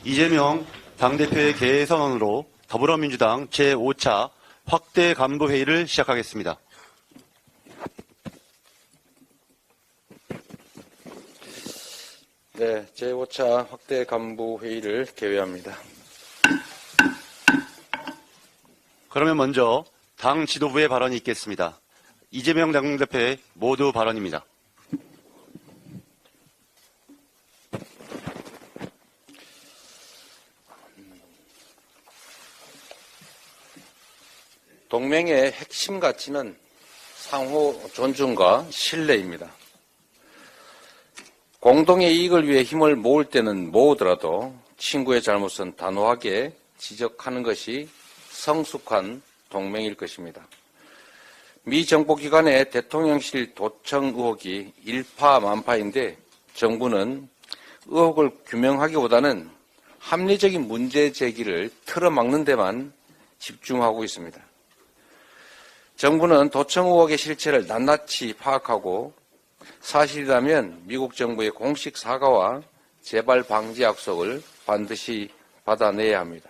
이재명 당대표의 개선안으로 더불어민주당 제5차 확대 간부회의를 시작하겠습니다. 네, 제5차 확대 간부회의를 개회합니다. 그러면 먼저 당 지도부의 발언이 있겠습니다. 이재명 당대표의 모두 발언입니다. 동맹의 핵심 가치는 상호 존중과 신뢰입니다. 공동의 이익을 위해 힘을 모을 때는 모으더라도 친구의 잘못은 단호하게 지적하는 것이 성숙한 동맹일 것입니다. 미 정보기관의 대통령실 도청 의혹이 일파만파인데 정부는 의혹을 규명하기보다는 합리적인 문제 제기를 틀어막는 데만 집중하고 있습니다. 정부는 도청 의혹의 실체를 낱낱이 파악하고 사실이라면 미국 정부의 공식 사과와 재발 방지 약속을 반드시 받아내야 합니다.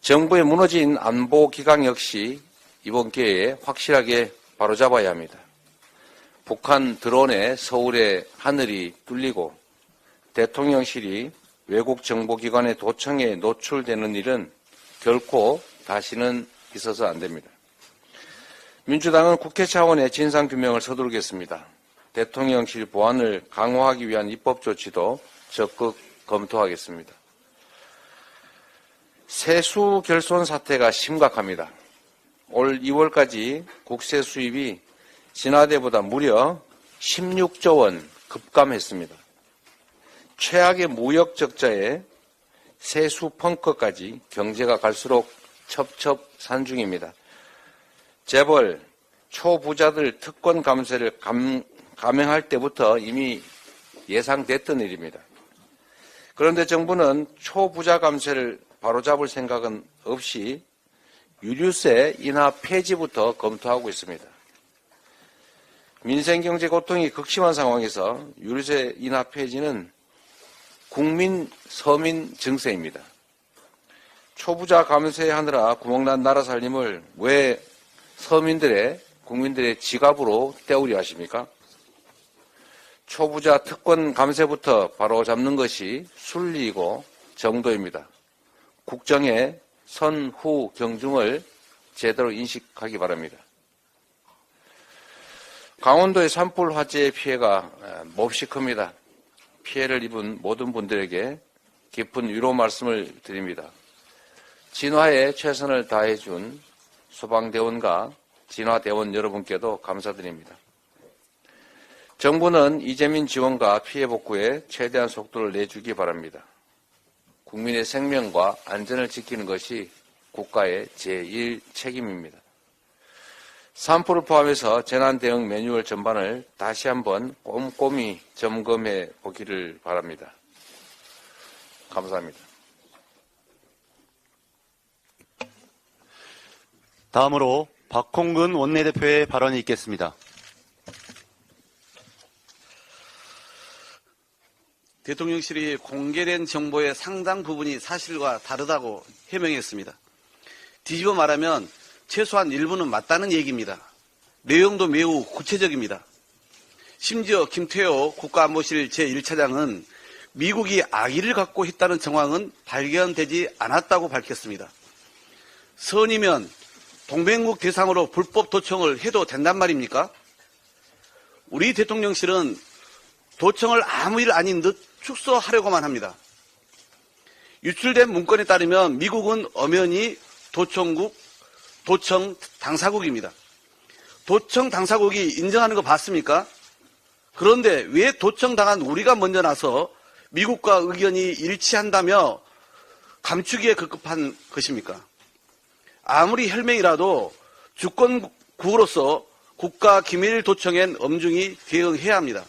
정부의 무너진 안보 기강 역시 이번 기회에 확실하게 바로잡아야 합니다. 북한 드론에 서울의 하늘이 뚫리고 대통령실이 외국 정보기관의 도청에 노출되는 일은 결코 다시는 있어서 안 됩니다. 민주당은 국회 차원의 진상규명을 서두르겠습니다. 대통령실 보안을 강화하기 위한 입법 조치도 적극 검토하겠습니다. 세수 결손 사태가 심각합니다. 올 2월까지 국세 수입이 지난해보다 무려 16조 원 급감했습니다. 최악의 무역 적자에 세수 펑크까지 경제가 갈수록 첩첩산중입니다. 재벌, 초부자들 특권 감세를 감행할 때부터 이미 예상됐던 일입니다. 그런데 정부는 초부자 감세를 바로잡을 생각은 없이 유류세 인하 폐지부터 검토하고 있습니다. 민생경제 고통이 극심한 상황에서 유류세 인하 폐지는 국민, 서민 증세입니다. 초부자 감세하느라 구멍난 나라 살림을 왜 국민들의 지갑으로 때우려 하십니까? 초부자 특권 감세부터 바로 잡는 것이 순리이고 정도입니다. 국정의 선후 경중을 제대로 인식하기 바랍니다. 강원도의 산불 화재의 피해가 몹시 큽니다. 피해를 입은 모든 분들에게 깊은 위로 말씀을 드립니다. 진화에 최선을 다해준 소방대원과 진화대원 여러분께도 감사드립니다. 정부는 이재민 지원과 피해 복구에 최대한 속도를 내주기 바랍니다. 국민의 생명과 안전을 지키는 것이 국가의 제1 책임입니다. 산불을 포함해서 재난대응 매뉴얼 전반을 다시 한번 꼼꼼히 점검해 보기를 바랍니다. 감사합니다. 다음으로 박홍근 원내대표의 발언이 있겠습니다. 대통령실이 공개된 정보의 상당 부분이 사실과 다르다고 해명했습니다. 뒤집어 말하면 최소한 일부는 맞다는 얘기입니다. 내용도 매우 구체적입니다. 심지어 김태호 국가안보실 제1차장은 미국이 악의를 갖고 했다는 정황은 발견되지 않았다고 밝혔습니다. 선이면 동맹국 대상으로 불법 도청을 해도 된단 말입니까? 우리 대통령실은 도청을 아무 일 아닌 듯 축소하려고만 합니다. 유출된 문건에 따르면 미국은 엄연히 도청 당사국입니다. 도청 당사국이 인정하는 거 봤습니까? 그런데 왜 도청당한 우리가 먼저 나서 미국과 의견이 일치한다며 감추기에 급급한 것입니까? 아무리 혈맹이라도 주권국으로서 국가기밀도청엔 엄중히 대응해야 합니다.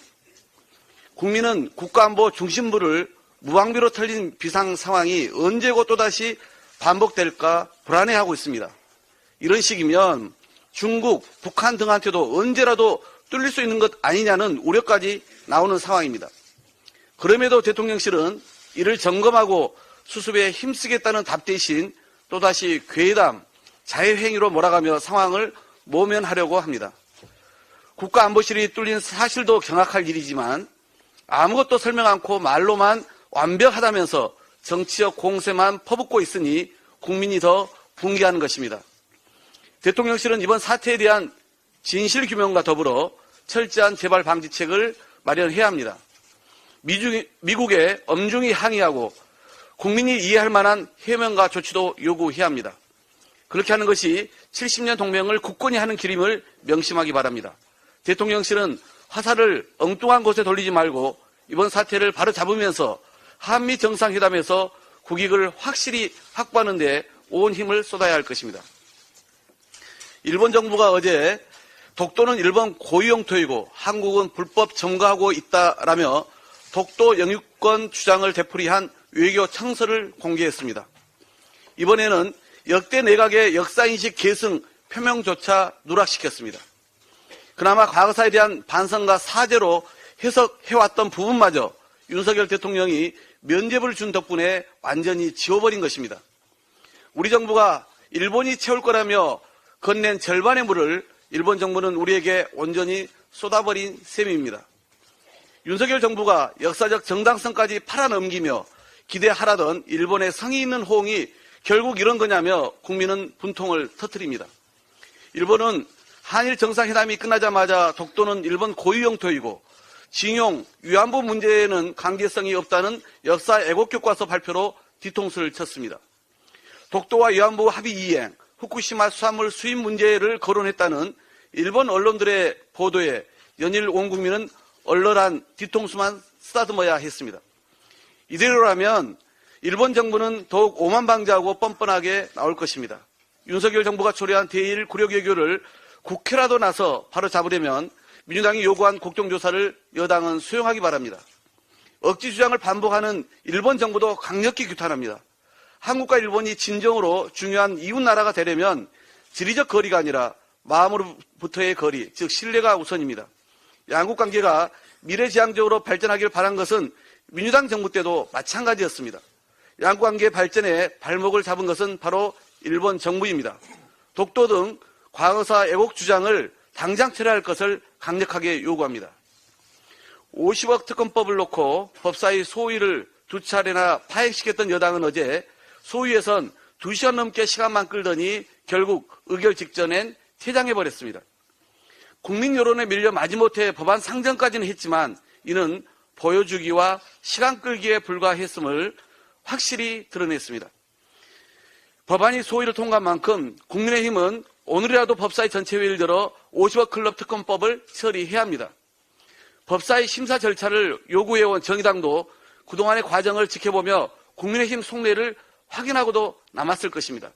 국민은 국가안보 중심부를 무방비로 털린 비상 상황이 언제고 또다시 반복될까 불안해하고 있습니다. 이런 식이면 중국, 북한 등한테도 언제라도 뚫릴 수 있는 것 아니냐는 우려까지 나오는 상황입니다. 그럼에도 대통령실은 이를 점검하고 수습에 힘쓰겠다는 답 대신 또다시 괴담, 자해행위로 몰아가며 상황을 모면하려고 합니다. 국가안보실이 뚫린 사실도 경악할 일이지만 아무것도 설명 않고 말로만 완벽하다면서 정치적 공세만 퍼붓고 있으니 국민이 더 분개하는 것입니다. 대통령실은 이번 사태에 대한 진실규명과 더불어 철저한 재발 방지책을 마련해야 합니다. 미국에 엄중히 항의하고 국민이 이해할 만한 해명과 조치도 요구해야 합니다. 그렇게 하는 것이 70년 동맹을 굳건히 하는 길임을 명심하기 바랍니다. 대통령실은 화살을 엉뚱한 곳에 돌리지 말고 이번 사태를 바로 잡으면서 한미 정상회담에서 국익을 확실히 확보하는 데 온 힘을 쏟아야 할 것입니다. 일본 정부가 어제 독도는 일본 고유 영토이고 한국은 불법 점거하고 있다라며 독도 영유권 주장을 되풀이한 외교 청서를 공개했습니다. 이번에는 역대 내각의 역사인식 계승 표명조차 누락시켰습니다. 그나마 과거사에 대한 반성과 사죄로 해석해왔던 부분마저 윤석열 대통령이 면죄부를 준 덕분에 완전히 지워버린 것입니다. 우리 정부가 일본이 채울 거라며 건넨 절반의 물을 일본 정부는 우리에게 온전히 쏟아버린 셈입니다. 윤석열 정부가 역사적 정당성까지 팔아넘기며 기대하라던 일본의 성의 있는 호응이 결국 이런 거냐며 국민은 분통을 터뜨립니다. 일본은 한일 정상회담이 끝나자마자 독도는 일본 고유 영토이고 징용, 위안부 문제에는 관계성이 없다는 역사 애국교과서 발표로 뒤통수를 쳤습니다. 독도와 위안부 합의 이행, 후쿠시마 수산물 수입 문제를 거론했다는 일본 언론들의 보도에 연일 온 국민은 얼얼한 뒤통수만 쓰다듬어야 했습니다. 이대로라면 일본 정부는 더욱 오만방자하고 뻔뻔하게 나올 것입니다. 윤석열 정부가 초래한 대일 굴욕외교를 국회라도 나서 바로 잡으려면 민주당이 요구한 국정조사를 여당은 수용하기 바랍니다. 억지 주장을 반복하는 일본 정부도 강력히 규탄합니다. 한국과 일본이 진정으로 중요한 이웃나라가 되려면 지리적 거리가 아니라 마음으로부터의 거리, 즉 신뢰가 우선입니다. 양국 관계가 미래지향적으로 발전하길 바란 것은 민주당 정부 때도 마찬가지였습니다. 양국 관계 발전에 발목을 잡은 것은 바로 일본 정부입니다. 독도 등 과거사 애국 주장을 당장 철회할 것을 강력하게 요구합니다. 50억 특검법을 놓고 법사위 소위를 두 차례나 파행시켰던 여당은 어제 소위에선 2시간 넘게 시간만 끌더니 결국 의결 직전엔 퇴장해버렸습니다. 국민 여론에 밀려 마지못해 법안 상정까지는 했지만 이는 보여주기와 시간 끌기에 불과했음을 확실히 드러냈습니다. 법안이 소위를 통과한 만큼 국민의힘은 오늘이라도 법사위 전체회의를 열어 50억 클럽 특검법을 처리해야 합니다. 법사위 심사 절차를 요구해온 정의당도 그동안의 과정을 지켜보며 국민의힘 속내를 확인하고도 남았을 것입니다.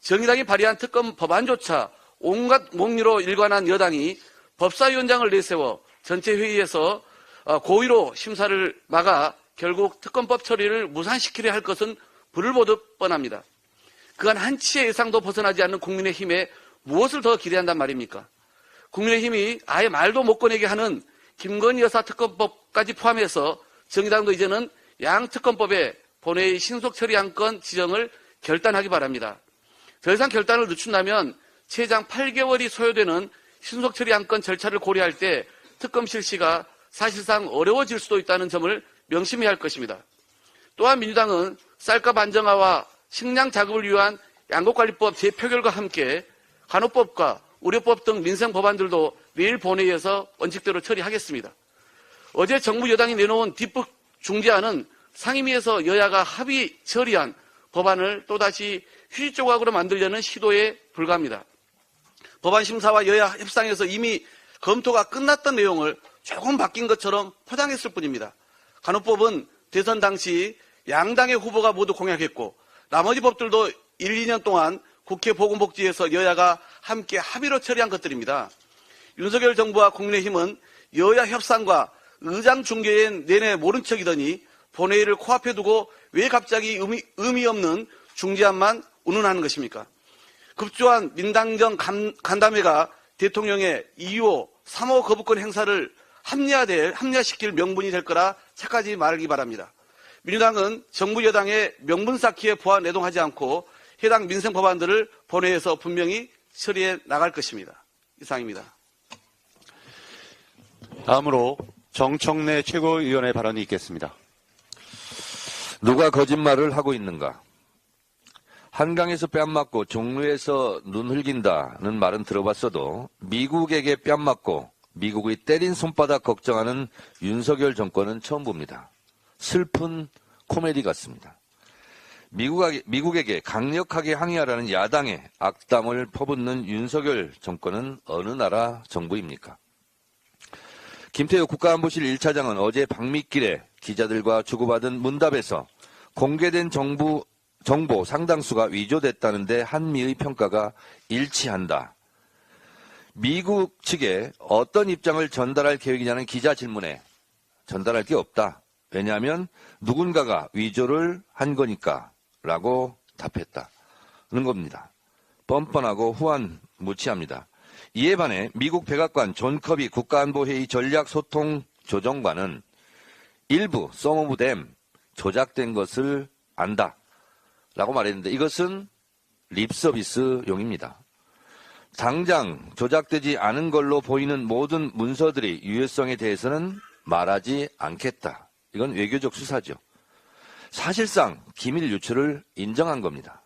정의당이 발의한 특검 법안조차 온갖 목리로 일관한 여당이 법사위원장을 내세워 전체회의에서 고의로 심사를 막아 결국 특검법 처리를 무산시키려 할 것은 불을 보듯 뻔합니다. 그간 한치의 예상도 벗어나지 않는 국민의힘에 무엇을 더 기대한단 말입니까? 국민의힘이 아예 말도 못 꺼내게 하는 김건희 여사 특검법까지 포함해서 정의당도 이제는 양 특검법에 본회의 신속 처리 안건 지정을 결단하기 바랍니다. 더 이상 결단을 늦춘다면 최장 8개월이 소요되는 신속 처리 안건 절차를 고려할 때 특검 실시가 사실상 어려워질 수도 있다는 점을 명심해야 할 것입니다. 또한 민주당은 쌀값 안정화와 식량 자급을 위한 양곡관리법 재표결과 함께 간호법과 의료법 등 민생 법안들도 내일 본회의에서 원칙대로 처리하겠습니다. 어제 정부 여당이 내놓은 뒷북 중재안은 상임위에서 여야가 합의 처리한 법안을 또다시 휴지 조각으로 만들려는 시도에 불과합니다. 법안 심사와 여야 협상에서 이미 검토가 끝났던 내용을 조금 바뀐 것처럼 포장했을 뿐입니다. 간호법은 대선 당시 양당의 후보가 모두 공약했고 나머지 법들도 1, 2년 동안 국회 보건복지에서 여야가 함께 합의로 처리한 것들입니다. 윤석열 정부와 국민의힘은 여야 협상과 의장 중재엔 내내 모른 척이더니 본회의를 코앞에 두고 왜 갑자기 의미 없는 중재안만 운운하는 것입니까? 급조한 민당정 간담회가 대통령의 2호, 3호 거부권 행사를 합리화시킬 명분이 될 거라 착하지 말기 바랍니다. 민주당은 정부 여당의 명분 쌓기에 보완 내동하지 않고 해당 민생 법안들을 본회의에서 분명히 처리해 나갈 것입니다. 이상입니다. 다음으로 정청래 최고위원의 발언이 있겠습니다. 누가 거짓말을 하고 있는가? 한강에서 뺨 맞고 종로에서 눈 흘긴다는 말은 들어봤어도 미국에게 뺨 맞고 미국의 때린 손바닥 걱정하는 윤석열 정권은 처음 봅니다. 슬픈 코미디 같습니다. 미국에게 강력하게 항의하라는 야당의 악담을 퍼붓는 윤석열 정권은 어느 나라 정부입니까? 김태효 국가안보실 1차장은 어제 방미길에 기자들과 주고받은 문답에서 공개된 정보 상당수가 위조됐다는데 한미의 평가가 일치한다. 미국 측에 어떤 입장을 전달할 계획이냐는 기자 질문에 전달할 게 없다. 왜냐하면 누군가가 위조를 한 거니까 라고 답했다는 겁니다. 뻔뻔하고 후한무치합니다. 이에 반해 미국 백악관 존 커비 국가안보회의 전략소통조정관은 일부 some of them 조작된 것을 안다 라고 말했는데 이것은 립서비스용입니다. 당장 조작되지 않은 걸로 보이는 모든 문서들이 유효성에 대해서는 말하지 않겠다. 이건 외교적 수사죠. 사실상 기밀 유출을 인정한 겁니다.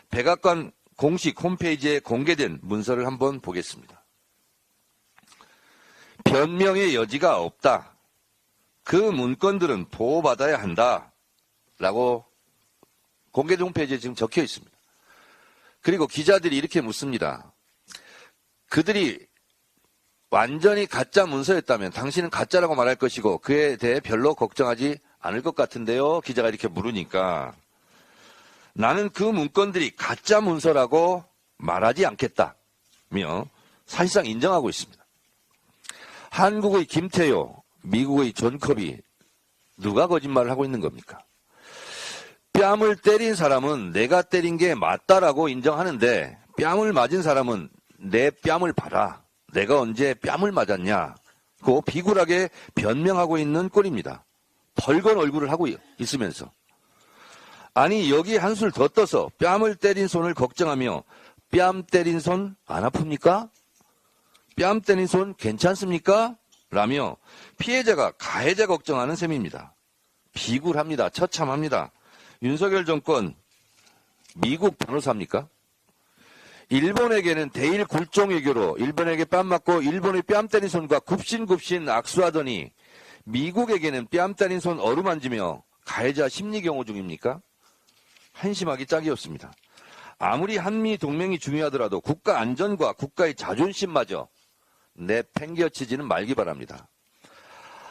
백악관 공식 홈페이지에 공개된 문서를 한번 보겠습니다. 변명의 여지가 없다. 그 문건들은 보호받아야 한다. 라고 공개된 홈페이지에 지금 적혀 있습니다. 그리고 기자들이 이렇게 묻습니다. 그들이 완전히 가짜 문서였다면 당신은 가짜라고 말할 것이고 그에 대해 별로 걱정하지 않을 것 같은데요. 기자가 이렇게 물으니까 나는 그 문건들이 가짜 문서라고 말하지 않겠다며 사실상 인정하고 있습니다. 한국의 김태효, 미국의 존 커비 누가 거짓말을 하고 있는 겁니까? 뺨을 때린 사람은 내가 때린 게 맞다라고 인정하는데 뺨을 맞은 사람은 내 뺨을 봐라. 내가 언제 뺨을 맞았냐. 고 비굴하게 변명하고 있는 꼴입니다. 벌건 얼굴을 하고 있으면서. 아니 여기 한술 더 떠서 뺨을 때린 손을 걱정하며 뺨 때린 손 안 아픕니까? 뺨 때린 손 괜찮습니까? 라며 피해자가 가해자 걱정하는 셈입니다. 비굴합니다. 처참합니다. 윤석열 정권 미국 변호사입니까? 일본에게는 대일 굴종 외교로 일본에게 뺨 맞고 일본의 뺨 때린 손과 굽신굽신 악수하더니 미국에게는 뺨 때린 손 어루만지며 가해자 심리 경호 중입니까? 한심하기 짝이 없습니다. 아무리 한미 동맹이 중요하더라도 국가 안전과 국가의 자존심마저 내팽개치지는 말기 바랍니다.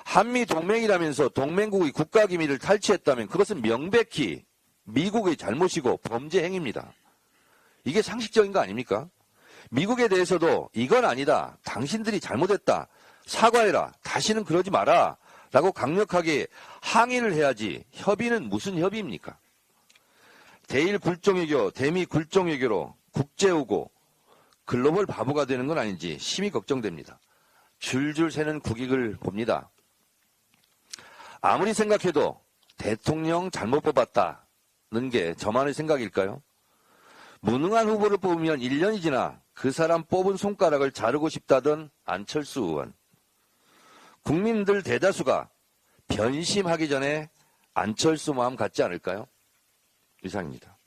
한미 동맹이라면서 동맹국의 국가 기밀을 탈취했다면 그것은 명백히 미국의 잘못이고 범죄 행위입니다. 이게 상식적인 거 아닙니까? 미국에 대해서도 이건 아니다. 당신들이 잘못했다. 사과해라. 다시는 그러지 마라. 라고 강력하게 항의를 해야지 협의는 무슨 협의입니까? 대일 굴종외교, 대미 굴종외교로 국제우고 글로벌 바보가 되는 건 아닌지 심히 걱정됩니다. 줄줄 새는 국익을 봅니다. 아무리 생각해도 대통령 잘못 뽑았다는 게 저만의 생각일까요? 무능한 후보를 뽑으면 1년이 지나 그 사람 뽑은 손가락을 자르고 싶다던 안철수 의원. 국민들 대다수가 변심하기 전에 안철수 마음 갖지 않을까요? 이상입니다.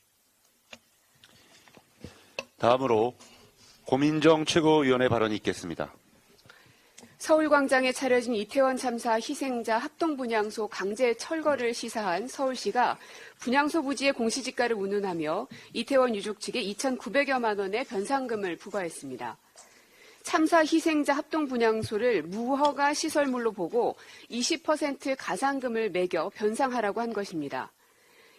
다음으로 고민정 최고위원의 발언이 있겠습니다. 서울광장에 차려진 이태원 참사 희생자 합동분향소 강제 철거를 시사한 서울시가 분향소 부지의 공시지가를 운운하며 이태원 유족 측에 2,900여만 원의 변상금을 부과했습니다. 참사 희생자 합동분향소를 무허가 시설물로 보고 20% 가산금을 매겨 변상하라고 한 것입니다.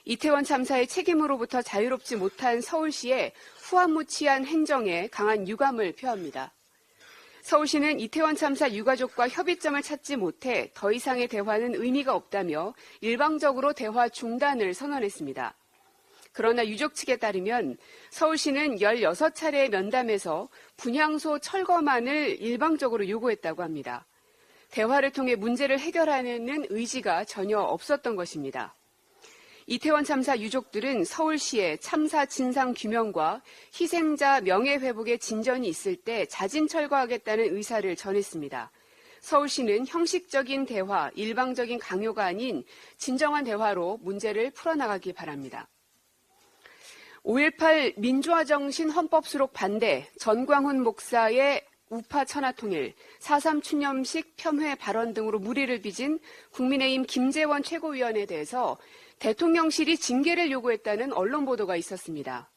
이태원 참사의 책임으로부터 자유롭지 못한 서울시의 후안무치한 행정에 강한 유감을 표합니다. 서울시는 이태원 참사 유가족과 협의점을 찾지 못해 더 이상의 대화는 의미가 없다며 일방적으로 대화 중단을 선언했습니다. 그러나 유족 측에 따르면 서울시는 16차례의 면담에서 분향소 철거만을 일방적으로 요구했다고 합니다. 대화를 통해 문제를 해결하는 의지가 전혀 없었던 것입니다. 이태원 참사 유족들은 서울시에 참사 진상 규명과 희생자 명예회복에 진전이 있을 때 자진 철거하겠다는 의사를 전했습니다. 서울시는 형식적인 대화, 일방적인 강요가 아닌 진정한 대화로 문제를 풀어나가기 바랍니다. 5.18 민주화정신 헌법수록 반대, 전광훈 목사의 우파 천하통일, 4.3 추념식 폄훼 발언 등으로 물의를 빚은 국민의힘 김재원 최고위원에 대해서 대통령실이 징계를 요구했다는 언론 보도가 있었습니다.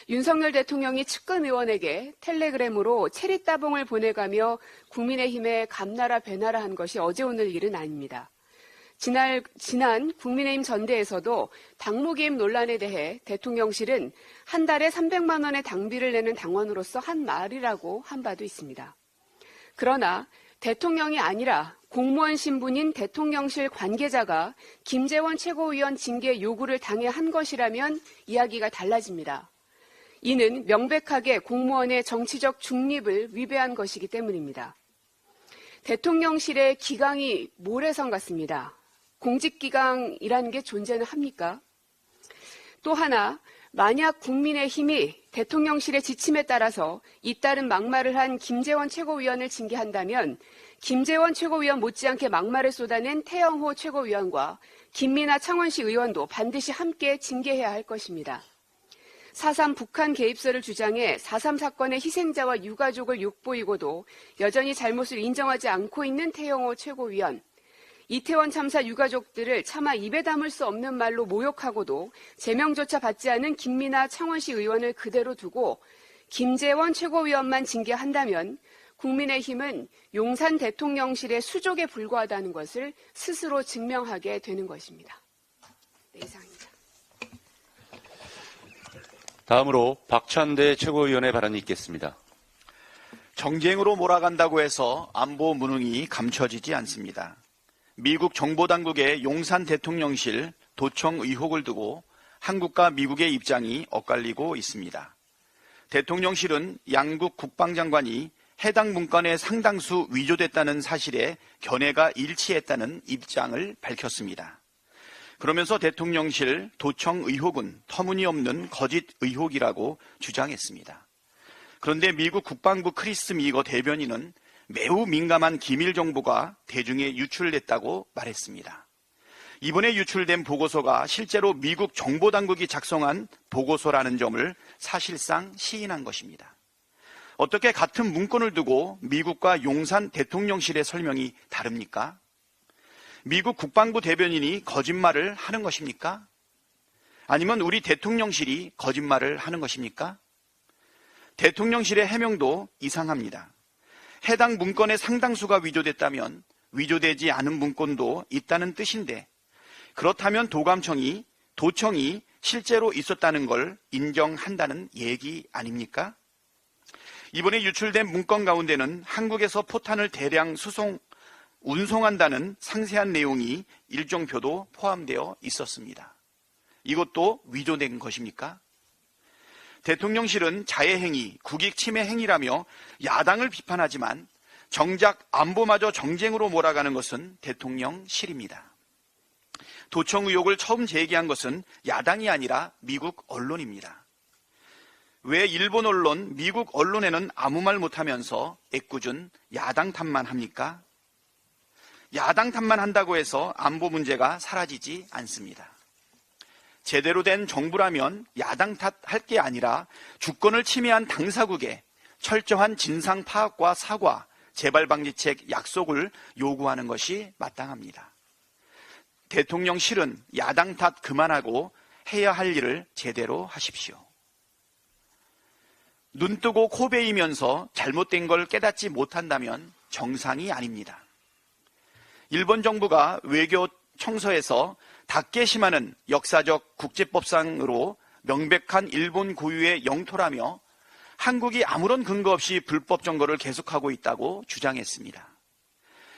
윤석열 대통령이 측근 의원에게 텔레그램으로 체리 따봉을 보내가며 국민의힘에 감나라 배나라 한 것이 어제 오늘 일은 아닙니다. 지난 국민의힘 전대에서도 당무기임 논란에 대해 대통령실은 한 달에 300만 원의 당비를 내는 당원으로서 한 말이라고 한 바도 있습니다. 그러나 대통령이 아니라 공무원 신분인 대통령실 관계자가 김재원 최고위원 징계 요구를 당해 한 것이라면 이야기가 달라집니다. 이는 명백하게 공무원의 정치적 중립을 위배한 것이기 때문입니다. 대통령실의 기강이 모래성 같습니다. 공직기강이라는 게 존재는 합니까? 또 하나, 만약 국민의힘이 대통령실의 지침에 따라서 잇따른 막말을 한 김재원 최고위원을 징계한다면 김재원 최고위원 못지않게 막말을 쏟아낸 태영호 최고위원과 김민하 창원시 의원도 반드시 함께 징계해야 할 것입니다. 4.3 북한 개입설을 주장해 4.3 사건의 희생자와 유가족을 욕보이고도 여전히 잘못을 인정하지 않고 있는 태영호 최고위원, 이태원 참사 유가족들을 차마 입에 담을 수 없는 말로 모욕하고도 제명조차 받지 않은 김민하 창원시 의원을 그대로 두고 김재원 최고위원만 징계한다면 국민의힘은 용산 대통령실의 수족에 불과하다는 것을 스스로 증명하게 되는 것입니다. 네, 이상입니다. 다음으로 박찬대 최고위원의 발언이 있겠습니다. 정쟁으로 몰아간다고 해서 안보 무능이 감춰지지 않습니다. 미국 정보당국의 용산 대통령실 도청 의혹을 두고 한국과 미국의 입장이 엇갈리고 있습니다. 대통령실은 양국 국방장관이 해당 문건의 상당수 위조됐다는 사실에 견해가 일치했다는 입장을 밝혔습니다. 그러면서 대통령실 도청 의혹은 터무니없는 거짓 의혹이라고 주장했습니다. 그런데 미국 국방부 크리스 미거 대변인은 매우 민감한 기밀 정보가 대중에 유출됐다고 말했습니다. 이번에 유출된 보고서가 실제로 미국 정보당국이 작성한 보고서라는 점을 사실상 시인한 것입니다. 어떻게 같은 문건을 두고 미국과 용산 대통령실의 설명이 다릅니까? 미국 국방부 대변인이 거짓말을 하는 것입니까? 아니면 우리 대통령실이 거짓말을 하는 것입니까? 대통령실의 해명도 이상합니다. 해당 문건의 상당수가 위조됐다면 위조되지 않은 문건도 있다는 뜻인데 그렇다면 도청이 실제로 있었다는 걸 인정한다는 얘기 아닙니까? 이번에 유출된 문건 가운데는 한국에서 포탄을 대량 운송한다는 상세한 내용이 일정표도 포함되어 있었습니다. 이것도 위조된 것입니까? 대통령실은 자해행위, 국익침해 행위라며 야당을 비판하지만 정작 안보마저 정쟁으로 몰아가는 것은 대통령실입니다. 도청 의혹을 처음 제기한 것은 야당이 아니라 미국 언론입니다. 왜 일본 언론, 미국 언론에는 아무 말 못하면서 애꿎은 야당 탓만 합니까? 야당 탓만 한다고 해서 안보 문제가 사라지지 않습니다. 제대로 된 정부라면 야당 탓할 게 아니라 주권을 침해한 당사국에 철저한 진상 파악과 사과, 재발 방지책 약속을 요구하는 것이 마땅합니다. 대통령실은 야당 탓 그만하고 해야 할 일을 제대로 하십시오. 눈 뜨고 코 베이면서 잘못된 걸 깨닫지 못한다면 정상이 아닙니다. 일본 정부가 외교 청서에서 다케시마는 역사적 국제법상으로 명백한 일본 고유의 영토라며 한국이 아무런 근거 없이 불법 점거를 계속하고 있다고 주장했습니다.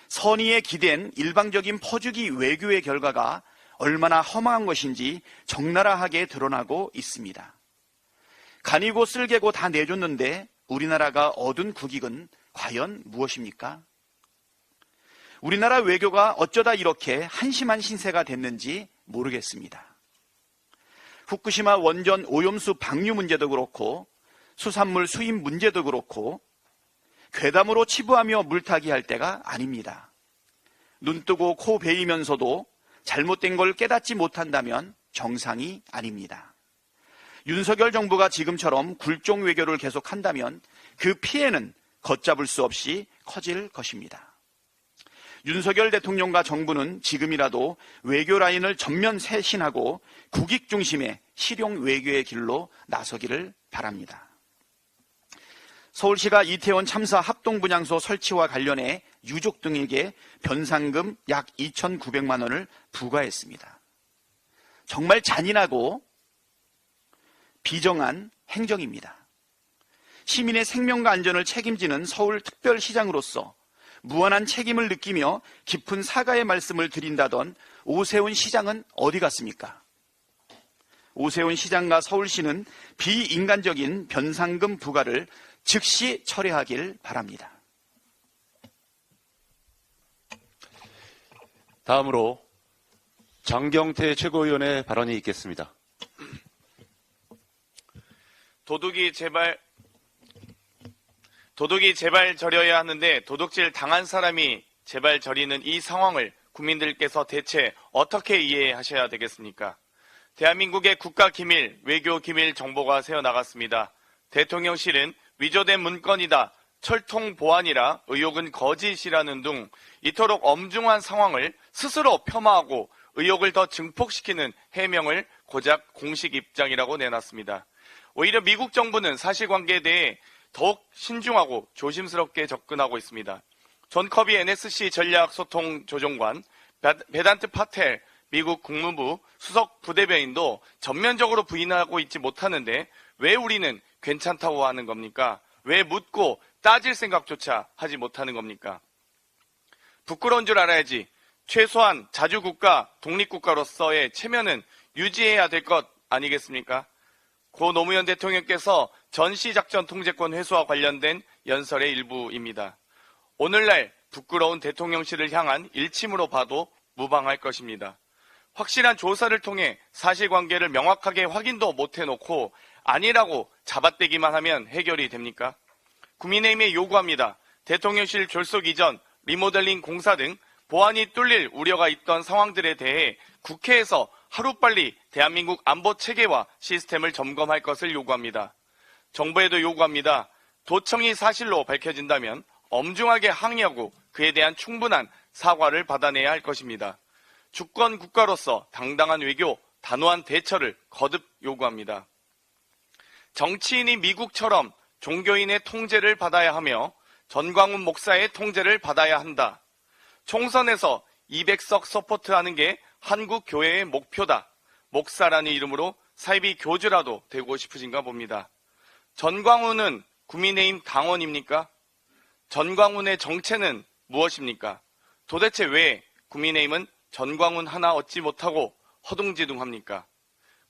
선의에 기댄 일방적인 퍼주기 외교의 결과가 얼마나 허망한 것인지 적나라하게 드러나고 있습니다. 간이고 쓸개고 다 내줬는데 우리나라가 얻은 국익은 과연 무엇입니까? 우리나라 외교가 어쩌다 이렇게 한심한 신세가 됐는지 모르겠습니다. 후쿠시마 원전 오염수 방류 문제도 그렇고 수산물 수입 문제도 그렇고 괴담으로 치부하며 물타기 할 때가 아닙니다. 눈 뜨고 코 베이면서도 잘못된 걸 깨닫지 못한다면 정상이 아닙니다. 윤석열 정부가 지금처럼 굴종 외교를 계속한다면 그 피해는 걷잡을 수 없이 커질 것입니다. 윤석열 대통령과 정부는 지금이라도 외교 라인을 전면 쇄신하고 국익 중심의 실용 외교의 길로 나서기를 바랍니다. 서울시가 이태원 참사 합동분향소 설치와 관련해 유족 등에게 변상금 약 2,900만 원을 부과했습니다. 정말 잔인하고 비정한 행정입니다. 시민의 생명과 안전을 책임지는 서울특별시장으로서 무한한 책임을 느끼며 깊은 사과의 말씀을 드린다던 오세훈 시장은 어디 갔습니까? 오세훈 시장과 서울시는 비인간적인 변상금 부과를 즉시 철회하길 바랍니다. 다음으로 장경태 최고위원의 발언이 있겠습니다. 도둑이 제발 저려야 하는데 도둑질 당한 사람이 제발 저리는 이 상황을 국민들께서 대체 어떻게 이해하셔야 되겠습니까? 대한민국의 국가기밀, 외교기밀 정보가 새어나갔습니다. 대통령실은 위조된 문건이다, 철통 보안이라 의혹은 거짓이라는 등 이토록 엄중한 상황을 스스로 폄하하고 의혹을 더 증폭시키는 해명을 고작 공식 입장이라고 내놨습니다. 오히려 미국 정부는 사실관계에 대해 더욱 신중하고 조심스럽게 접근하고 있습니다. 존 커비 NSC 전략소통조정관, 베단트 파텔 미국 국무부 수석 부대변인도 전면적으로 부인하고 있지 못하는데 왜 우리는 괜찮다고 하는 겁니까? 왜 묻고 따질 생각조차 하지 못하는 겁니까? 부끄러운 줄 알아야지. 최소한 자주국가, 독립국가로서의 체면은 유지해야 될 것 아니겠습니까? 고 노무현 대통령께서 전시작전 통제권 회수와 관련된 연설의 일부입니다. 오늘날 부끄러운 대통령실을 향한 일침으로 봐도 무방할 것입니다. 확실한 조사를 통해 사실관계를 명확하게 확인도 못해놓고 아니라고 잡아떼기만 하면 해결이 됩니까? 국민의힘에 요구합니다. 대통령실 졸속 이전, 리모델링 공사 등 보안이 뚫릴 우려가 있던 상황들에 대해 국회에서 하루빨리 대한민국 안보 체계와 시스템을 점검할 것을 요구합니다. 정부에도 요구합니다. 도청이 사실로 밝혀진다면 엄중하게 항의하고 그에 대한 충분한 사과를 받아내야 할 것입니다. 주권 국가로서 당당한 외교, 단호한 대처를 거듭 요구합니다. 정치인이 미국처럼 종교인의 통제를 받아야 하며 전광훈 목사의 통제를 받아야 한다. 총선에서 200석 서포트하는 게 한국 교회의 목표다. 목사라는 이름으로 사이비 교주라도 되고 싶으신가 봅니다. 전광훈은 국민의힘 당원입니까? 전광훈의 정체는 무엇입니까? 도대체 왜 국민의힘은 전광훈 하나 얻지 못하고 허둥지둥합니까?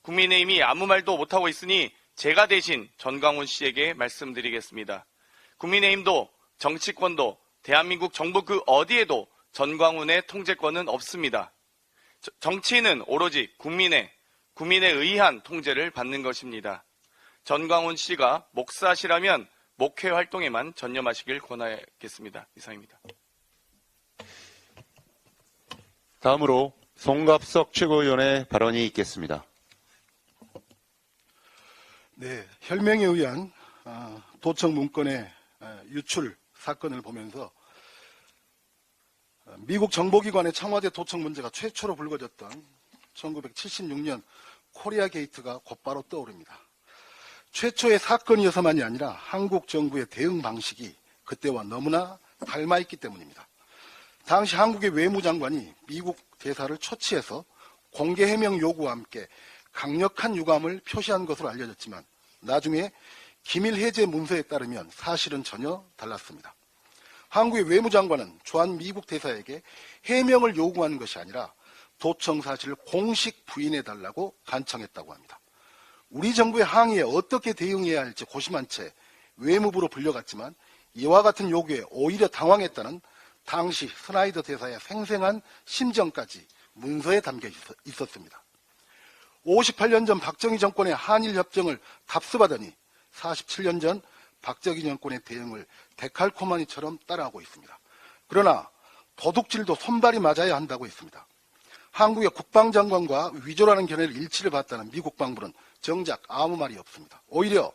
국민의힘이 아무 말도 못하고 있으니 제가 대신 전광훈 씨에게 말씀드리겠습니다. 국민의힘도 정치권도 대한민국 정부 그 어디에도 전광훈의 통제권은 없습니다. 정치인은 오로지 국민에 의한 통제를 받는 것입니다. 전광훈 씨가 목사시라면 목회 활동에만 전념하시길 권하겠습니다. 이상입니다. 다음으로 송갑석 최고위원의 발언이 있겠습니다. 네, 혈맹에 의한 도청 문건의 유출 사건을 보면서 미국 정보기관의 청와대 도청 문제가 최초로 불거졌던 1976년 코리아 게이트가 곧바로 떠오릅니다. 최초의 사건이어서만이 아니라 한국 정부의 대응 방식이 그때와 너무나 닮아있기 때문입니다. 당시 한국의 외무장관이 미국 대사를 초치해서 공개 해명 요구와 함께 강력한 유감을 표시한 것으로 알려졌지만 나중에 기밀 해제 문서에 따르면 사실은 전혀 달랐습니다. 한국의 외무장관은 주한 미국 대사에게 해명을 요구한 것이 아니라 도청 사실을 공식 부인해달라고 간청했다고 합니다. 우리 정부의 항의에 어떻게 대응해야 할지 고심한 채 외무부로 불려갔지만 이와 같은 요구에 오히려 당황했다는 당시 스나이더 대사의 생생한 심정까지 문서에 담겨 있었습니다. 58년 전 박정희 정권의 한일협정을 답습하더니 47년 전 박정희 정권의 대응을 데칼코마니처럼 따라하고 있습니다. 그러나 도둑질도 손발이 맞아야 한다고 했습니다. 한국의 국방장관과 위조라는 견해를 일치를 봤다는 미 국방부는 정작 아무 말이 없습니다. 오히려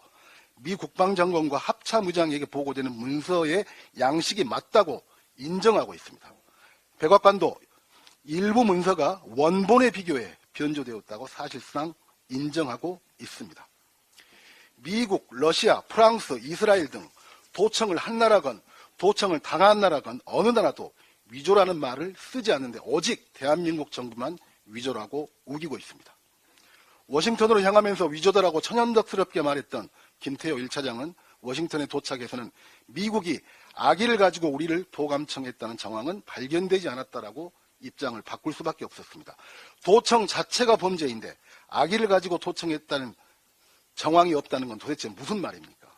미 국방장관과 합참의장에게 보고되는 문서의 양식이 맞다고 인정하고 있습니다. 백악관도 일부 문서가 원본에 비교해 변조되었다고 사실상 인정하고 있습니다. 미국, 러시아, 프랑스, 이스라엘 등 도청을 한 나라건 도청을 당한 나라건 어느 나라도 위조라는 말을 쓰지 않는데 오직 대한민국 정부만 위조라고 우기고 있습니다. 워싱턴으로 향하면서 위조다라고 천연덕스럽게 말했던 김태호 1차장은 워싱턴에 도착해서는 미국이 악의를 가지고 우리를 도감청했다는 정황은 발견되지 않았다라고 입장을 바꿀 수밖에 없었습니다. 도청 자체가 범죄인데 악의를 가지고 도청했다는 정황이 없다는 건 도대체 무슨 말입니까?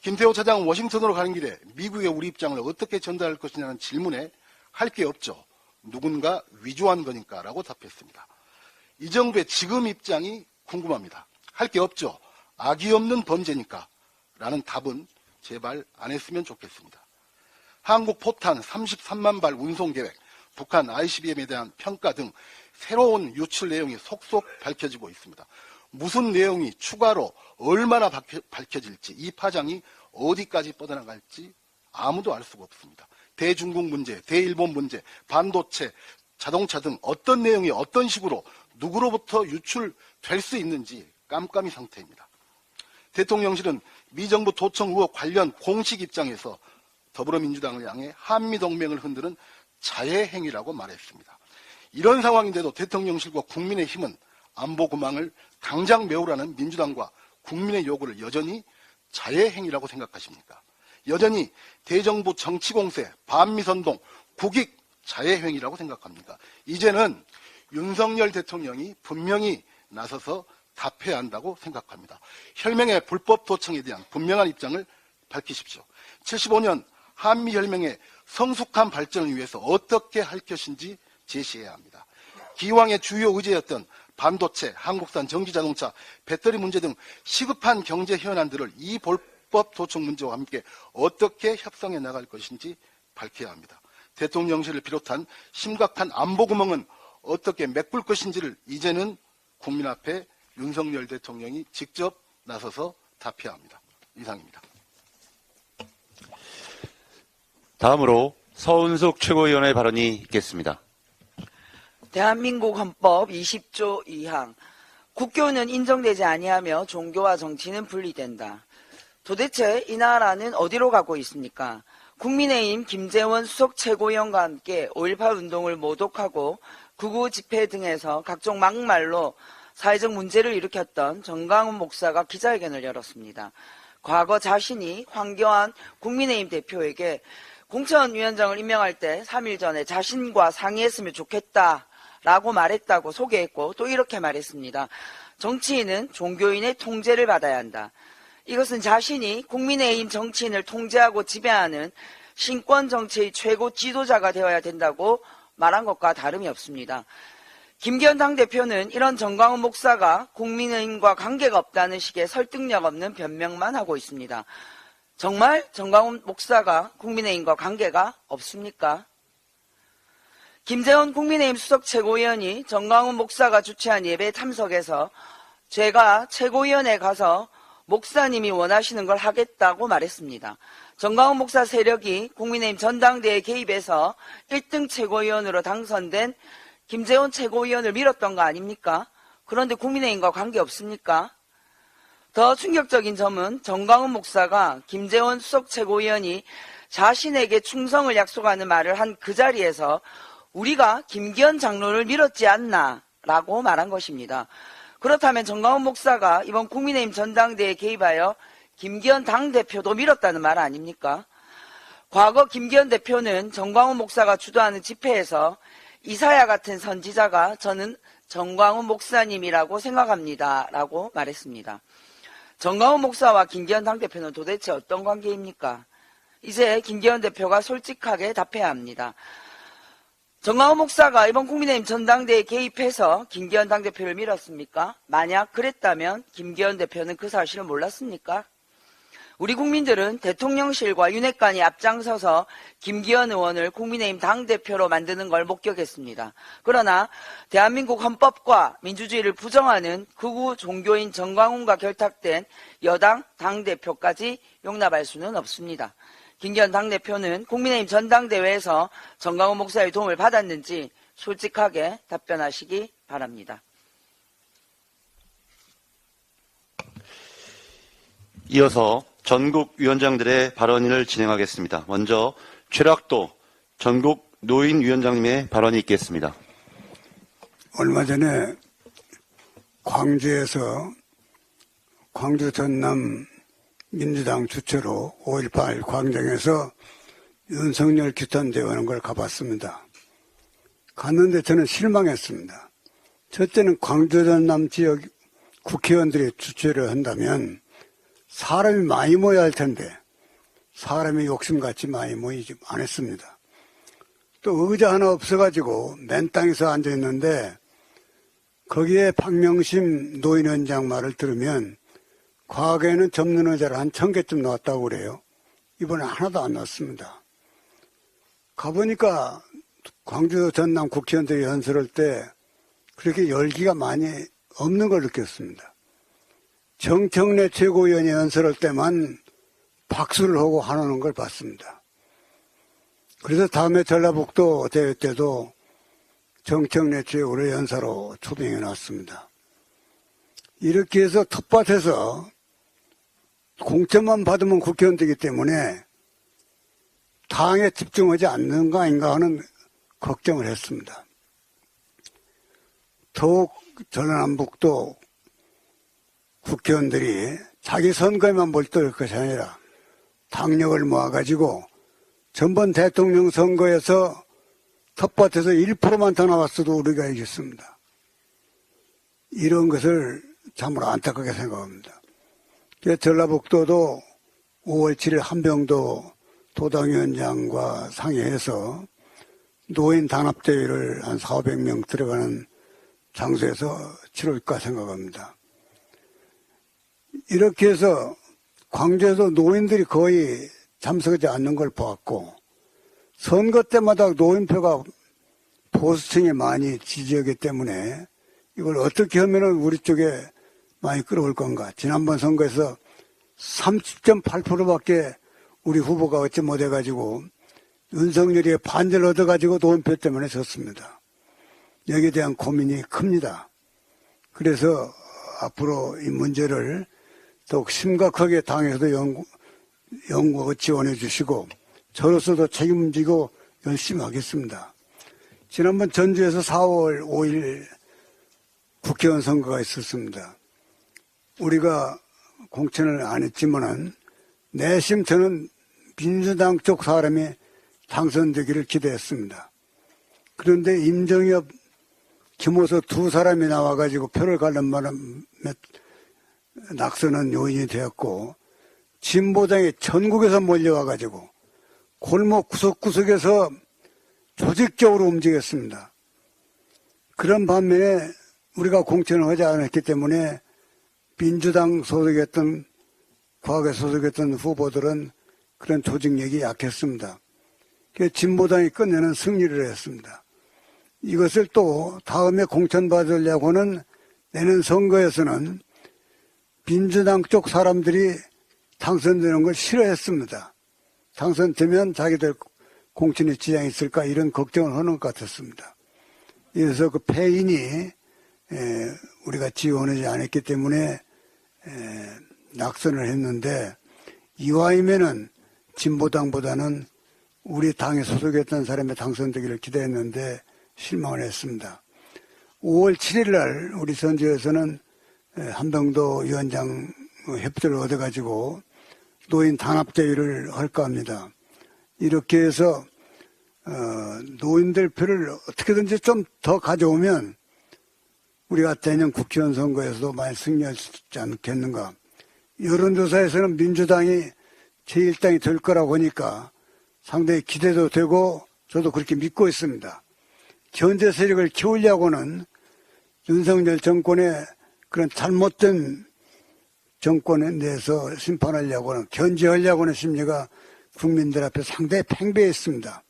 김태호 차장은 워싱턴으로 가는 길에 미국의 우리 입장을 어떻게 전달할 것이냐는 질문에 할 게 없죠. 누군가 위조한 거니까 라고 답했습니다. 이 정부의 지금 입장이 궁금합니다. 할 게 없죠. 악의 없는 범죄니까 라는 답은 제발 안 했으면 좋겠습니다. 한국 포탄 33만 발 운송 계획, 북한 ICBM에 대한 평가 등 새로운 유출 내용이 속속 밝혀지고 있습니다. 무슨 내용이 추가로 얼마나 밝혀질지, 이 파장이 어디까지 뻗어나갈지 아무도 알 수가 없습니다. 대중국 문제, 대일본 문제, 반도체, 자동차 등 어떤 내용이 어떤 식으로 누구로부터 유출될 수 있는지 깜깜이 상태입니다. 대통령실은 미 정부 도청 의혹 관련 공식 입장에서 더불어민주당을 향해 한미동맹을 흔드는 자해 행위라고 말했습니다. 이런 상황인데도 대통령실과 국민의힘은 안보 구망을 당장 메우라는 민주당과 국민의 요구를 여전히 자해 행위라고 생각하십니까? 여전히 대정부 정치공세, 반미선동, 국익 자해 행위라고 생각합니까? 이제는 윤석열 대통령이 분명히 나서서 답해야 한다고 생각합니다. 혈맹의 불법 도청에 대한 분명한 입장을 밝히십시오. 75년 한미혈맹의 성숙한 발전을 위해서 어떻게 할 것인지 제시해야 합니다. 기왕의 주요 의제였던 반도체, 한국산 전기자동차, 배터리 문제 등 시급한 경제 현안들을 이 불법 도청 문제와 함께 어떻게 협상해 나갈 것인지 밝혀야 합니다. 대통령실을 비롯한 심각한 안보 구멍은 어떻게 메꿀 것인지를 이제는 국민 앞에 윤석열 대통령이 직접 나서서 답해야 합니다. 이상입니다. 다음으로 서은숙 최고위원의 발언이 있겠습니다. 대한민국 헌법 20조 2항 국교는 인정되지 아니하며 종교와 정치는 분리된다. 도대체 이 나라는 어디로 가고 있습니까? 국민의힘 김재원 수석 최고위원과 함께 5.18 운동을 모독하고 극우 집회 등에서 각종 막말로 사회적 문제를 일으켰던 정강훈 목사가 기자회견을 열었습니다. 과거 자신이 황교안 국민의힘 대표에게 공천위원장을 임명할 때 3일 전에 자신과 상의했으면 좋겠다라고 말했다고 소개했고 또 이렇게 말했습니다. 정치인은 종교인의 통제를 받아야 한다. 이것은 자신이 국민의힘 정치인을 통제하고 지배하는 신권 정치의 최고 지도자가 되어야 된다고 말한 것과 다름이 없습니다. 김기현 당대표는 이런 정광훈 목사가 국민의힘과 관계가 없다는 식의 설득력 없는 변명만 하고 있습니다. 정말 정광훈 목사가 국민의힘과 관계가 없습니까? 김재원 국민의힘 수석 최고위원이 정광훈 목사가 주최한 예배에 참석해서 제가 최고위원회에 가서 목사님이 원하시는 걸 하겠다고 말했습니다. 정광훈 목사 세력이 국민의힘 전당대회에 개입해서 1등 최고위원으로 당선된 김재원 최고위원을 밀었던 거 아닙니까? 그런데 국민의힘과 관계없습니까? 더 충격적인 점은 정광훈 목사가 김재원 수석 최고위원이 자신에게 충성을 약속하는 말을 한 그 자리에서 우리가 김기현 장로를 밀었지 않나 라고 말한 것입니다. 그렇다면 정광훈 목사가 이번 국민의힘 전당대회에 개입하여 김기현 당대표도 밀었다는 말 아닙니까? 과거 김기현 대표는 정광훈 목사가 주도하는 집회에서 이사야 같은 선지자가 저는 정광훈 목사님이라고 생각합니다 라고 말했습니다. 정광훈 목사와 김기현 당대표는 도대체 어떤 관계입니까? 이제 김기현 대표가 솔직하게 답해야 합니다. 정광훈 목사가 이번 국민의힘 전당대회에 개입해서 김기현 당대표를 밀었습니까? 만약 그랬다면 김기현 대표는 그 사실을 몰랐습니까? 우리 국민들은 대통령실과 윤핵관이 앞장서서 김기현 의원을 국민의힘 당대표로 만드는 걸 목격했습니다. 그러나 대한민국 헌법과 민주주의를 부정하는 극우 종교인 정광훈과 결탁된 여당 당대표까지 용납할 수는 없습니다. 김기현 당대표는 국민의힘 전당대회에서 정광훈 목사의 도움을 받았는지 솔직하게 답변하시기 바랍니다. 이어서 전국 위원장들의 발언을 진행하겠습니다. 먼저 최락도 전국 노인위원장님의 발언이 있겠습니다. 얼마 전에 광주에서 광주 전남 민주당 주최로 5.18 광장에서 윤석열 규탄대회 하는 걸 가봤습니다. 갔는데 저는 실망했습니다. 첫째는 광주 전남 지역 국회의원들이 주최를 한다면 사람이 많이 모여야 할 텐데 사람이 욕심같이 많이 모이지 않았습니다. 또 의자 하나 없어가지고 맨 땅에서 앉아있는데 거기에 박명심 노인위원장 말을 들으면 과거에는 접는 의자를 한 1000개쯤 나왔다고 그래요. 이번에 하나도 안 나왔습니다. 가보니까 광주 전남 국회의원들이 연설할 때 그렇게 열기가 많이 없는 걸 느꼈습니다. 정청래 최고위원이 연설할 때만 박수를 하고 환호하는 걸 봤습니다. 그래서 다음에 전라북도 대회 때도 정청래 최고를 연사로 초빙해 놨습니다. 이렇게 해서 텃밭에서 공천만 받으면 국회의원 되기 때문에 당에 집중하지 않는 거 아닌가 하는 걱정을 했습니다. 더욱 전라남북도 국회의원들이 자기 선거에만 몰두할 것이 아니라 당력을 모아가지고 전번 대통령 선거에서 텃밭에서 1%만 더 나왔어도 우리가 이겼습니다. 이런 것을 참으로 안타깝게 생각합니다. 전라북도도 5월 7일 한병도 도당위원장과 상의해서 노인 단합대회를 한 400명 들어가는 장소에서 치를까 생각합니다. 이렇게 해서 광주에서 노인들이 거의 참석하지 않는 걸 보았고 선거 때마다 노인표가 보수층에 많이 지지하기 때문에 이걸 어떻게 하면 우리 쪽에 많이 끌어올 건가. 지난번 선거에서 30.8%밖에 우리 후보가 얻지 못해가지고 윤석열이 반대를 얻어가지고 노인표 때문에 졌습니다. 여기에 대한 고민이 큽니다. 그래서 앞으로 이 문제를 더욱 심각하게 당에서도 연구하고 지원해 주시고 저로서도 책임지고 열심히 하겠습니다. 지난번 전주에서 4월 5일 국회의원 선거가 있었습니다. 우리가 공천을 안 했지만은 내심 저는 민주당 쪽 사람이 당선되기를 기대했습니다. 그런데 임정엽, 김호수 두 사람이 나와가지고 표를 가른 바람에 낙선은 요인이 되었고 진보당이 전국에서 몰려와가지고 골목 구석구석에서 조직적으로 움직였습니다. 그런 반면에 우리가 공천을 하지 않았기 때문에 민주당 소속이었던 과거에 소속했던 후보들은 그런 조직력이 약했습니다. 그래서 진보당이 끝내는 승리를 했습니다. 이것을 또 다음에 공천받으려고는 내년 선거에서는 민주당 쪽 사람들이 당선되는 걸 싫어했습니다. 당선되면 자기들 공천에 지장이 있을까 이런 걱정을 하는 것 같았습니다. 그래서 그 패인이 우리가 지원하지 않았기 때문에 낙선을 했는데 이와이면은 진보당보다는 우리 당에 소속했던 사람이 당선되기를 기대했는데 실망을 했습니다. 5월 7일 날 우리 선지에서는 한병도 위원장 협조를 얻어가지고 노인 단합대회를 할까 합니다. 이렇게 해서 노인들 표를 어떻게든지 좀 더 가져오면 우리가 내년 국회의원 선거에서도 많이 승리할 수 있지 않겠는가. 여론조사에서는 민주당이 제1당이 될 거라고 하니까 상당히 기대도 되고 저도 그렇게 믿고 있습니다. 견제 세력을 키우려고는 윤석열 정권의 그런 잘못된 정권에 대해서 심판하려고는 견제하려고는 심리가 국민들 앞에 상당히 팽배했습니다.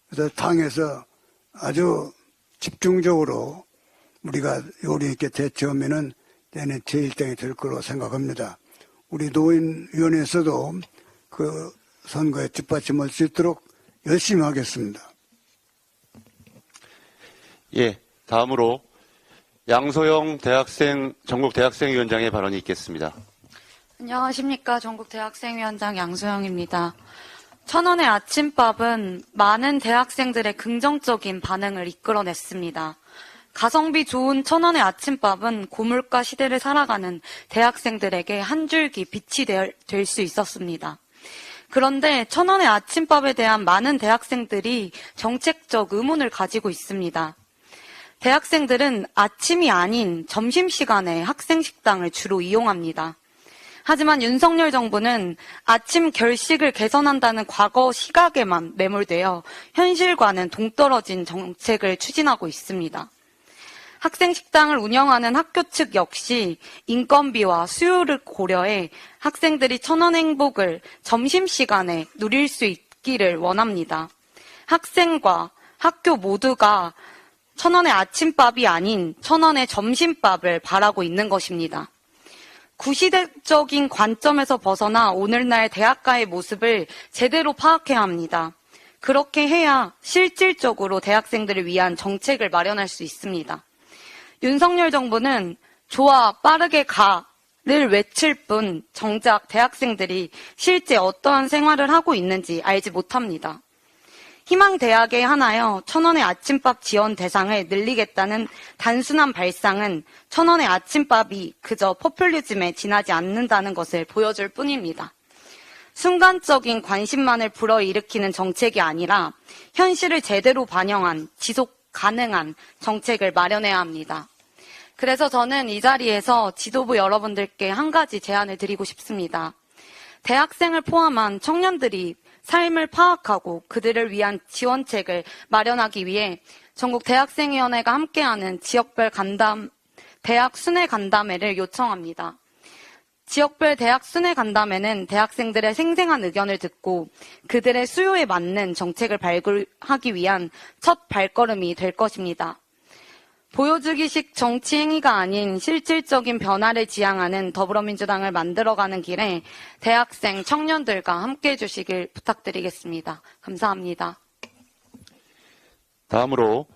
그래서 당에서 아주 집중적으로 우리가 요리 있게 대처하면은 내년 제1당이 될 거로 생각합니다. 우리 노인위원회에서도 그 선거에 뒷받침할 수 있도록 열심히 하겠습니다. 예, 다음으로 양소영 전국 대학생위원장의 발언이 있겠습니다. 안녕하십니까. 전국 대학생위원장 양소영입니다. 천원의 아침밥은 많은 대학생들의 긍정적인 반응을 이끌어냈습니다. 가성비 좋은 천원의 아침밥은 고물가 시대를 살아가는 대학생들에게 한 줄기 빛이 될 수 있었습니다. 그런데 천원의 아침밥에 대한 많은 대학생들이 정책적 의문을 가지고 있습니다. 대학생들은 아침이 아닌 점심시간에 학생식당을 주로 이용합니다. 하지만 윤석열 정부는 아침 결식을 개선한다는 과거 시각에만 매몰되어 현실과는 동떨어진 정책을 추진하고 있습니다. 학생식당을 운영하는 학교 측 역시 인건비와 수요를 고려해 학생들이 천원 행복을 점심시간에 누릴 수 있기를 원합니다. 학생과 학교 모두가 천원의 아침밥이 아닌 천원의 점심밥을 바라고 있는 것입니다. 구시대적인 관점에서 벗어나 오늘날 대학가의 모습을 제대로 파악해야 합니다. 그렇게 해야 실질적으로 대학생들을 위한 정책을 마련할 수 있습니다. 윤석열 정부는 좋아 빠르게 가를 외칠 뿐 정작 대학생들이 실제 어떠한 생활을 하고 있는지 알지 못합니다. 희망대학에 하나여 천원의 아침밥 지원 대상을 늘리겠다는 단순한 발상은 천원의 아침밥이 그저 포퓰리즘에 지나지 않는다는 것을 보여줄 뿐입니다. 순간적인 관심만을 불어일으키는 정책이 아니라 현실을 제대로 반영한 지속 가능한 정책을 마련해야 합니다. 그래서 저는 이 자리에서 지도부 여러분들께 한 가지 제안을 드리고 싶습니다. 대학생을 포함한 청년들이 삶을 파악하고 그들을 위한 지원책을 마련하기 위해 전국 대학생위원회가 함께하는 지역별 대학 순회 간담회를 요청합니다. 지역별 대학 순회 간담회는 대학생들의 생생한 의견을 듣고 그들의 수요에 맞는 정책을 발굴하기 위한 첫 발걸음이 될 것입니다. 보여주기식 정치 행위가 아닌 실질적인 변화를 지향하는 더불어민주당을 만들어가는 길에 대학생, 청년들과 함께해 주시길 부탁드리겠습니다. 감사합니다. 다음으로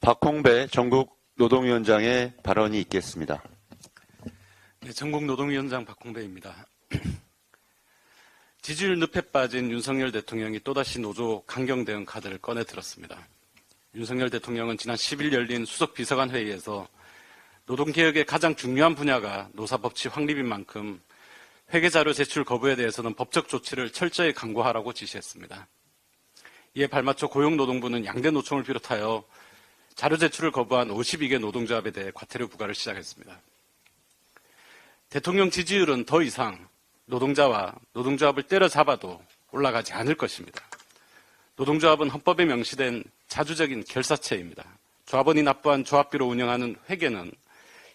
박홍배 전국 노동위원장의 발언이 있겠습니다. 네, 전국 노동위원장 박홍배입니다. 지지율 늪에 빠진 윤석열 대통령이 또다시 노조 강경 대응 카드를 꺼내 들었습니다. 윤석열 대통령은 지난 10일 열린 수석 비서관 회의에서 노동개혁의 가장 중요한 분야가 노사법치 확립인 만큼 회계자료 제출 거부에 대해서는 법적 조치를 철저히 강구하라고 지시했습니다. 이에 발맞춰 고용노동부는 양대 노총을 비롯하여 자료 제출을 거부한 52개 노동조합에 대해 과태료 부과를 시작했습니다. 대통령 지지율은 더 이상 노동자와 노동조합을 때려잡아도 올라가지 않을 것입니다. 노동조합은 헌법에 명시된 자주적인 결사체입니다. 조합원이 납부한 조합비로 운영하는 회계는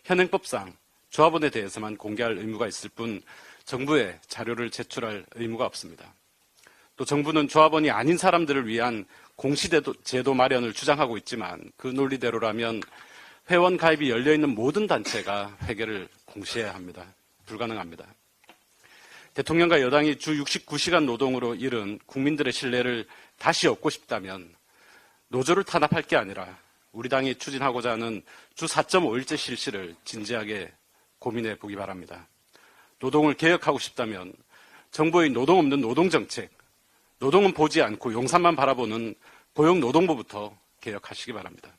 현행법상 조합원에 대해서만 공개할 의무가 있을 뿐 정부에 자료를 제출할 의무가 없습니다. 또 정부는 조합원이 아닌 사람들을 위한 공시제도 마련을 주장하고 있지만 그 논리대로라면 회원 가입이 열려있는 모든 단체가 회계를 공시해야 합니다. 불가능합니다. 대통령과 여당이 주 69시간 노동으로 잃은 국민들의 신뢰를 다시 얻고 싶다면 노조를 탄압할 게 아니라 우리 당이 추진하고자 하는 주 4.5일제 실시를 진지하게 고민해 보기 바랍니다. 노동을 개혁하고 싶다면 정부의 노동 없는 노동정책, 노동은 보지 않고 용산만 바라보는 고용노동부부터 개혁하시기 바랍니다.